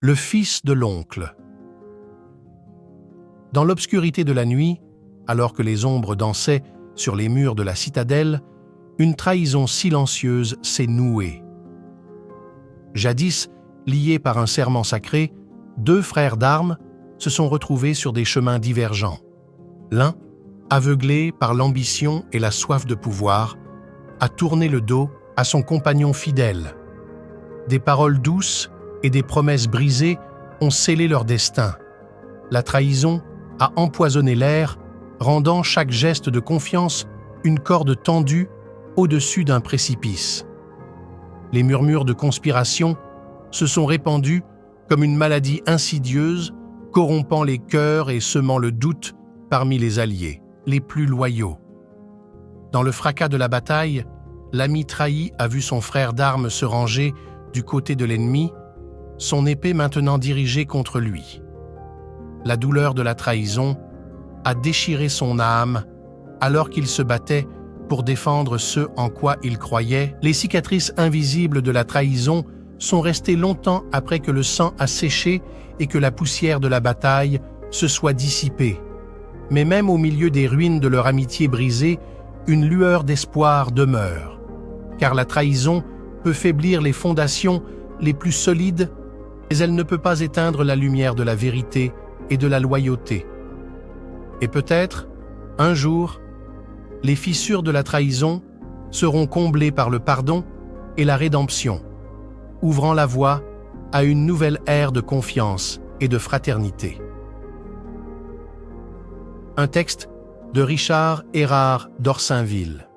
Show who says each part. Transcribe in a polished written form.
Speaker 1: Le fils de l'oncle. Dans l'obscurité de la nuit, alors que les ombres dansaient sur les murs de la citadelle, une trahison silencieuse s'est nouée. Jadis, liés par un serment sacré, deux frères d'armes se sont retrouvés sur des chemins divergents. L'un, aveuglé par l'ambition et la soif de pouvoir, a tourné le dos à son compagnon fidèle. Des paroles douces et des promesses brisées ont scellé leur destin. La trahison a empoisonné l'air, rendant chaque geste de confiance une corde tendue au-dessus d'un précipice. Les murmures de conspiration se sont répandus comme une maladie insidieuse, corrompant les cœurs et semant le doute parmi les alliés, les plus loyaux. Dans le fracas de la bataille, l'ami trahi a vu son frère d'armes se ranger du côté de l'ennemi, son épée maintenant dirigée contre lui. La douleur de la trahison a déchiré son âme alors qu'il se battait pour défendre ce en quoi il croyait. Les cicatrices invisibles de la trahison sont restées longtemps après que le sang a séché et que la poussière de la bataille se soit dissipée. Mais même au milieu des ruines de leur amitié brisée, une lueur d'espoir demeure. Car la trahison peut faiblir les fondations les plus solides, mais elle ne peut pas éteindre la lumière de la vérité et de la loyauté. Et peut-être, un jour, les fissures de la trahison seront comblées par le pardon et la rédemption, ouvrant la voie à une nouvelle ère de confiance et de fraternité. Un texte de Richard Erard d'Orsainville.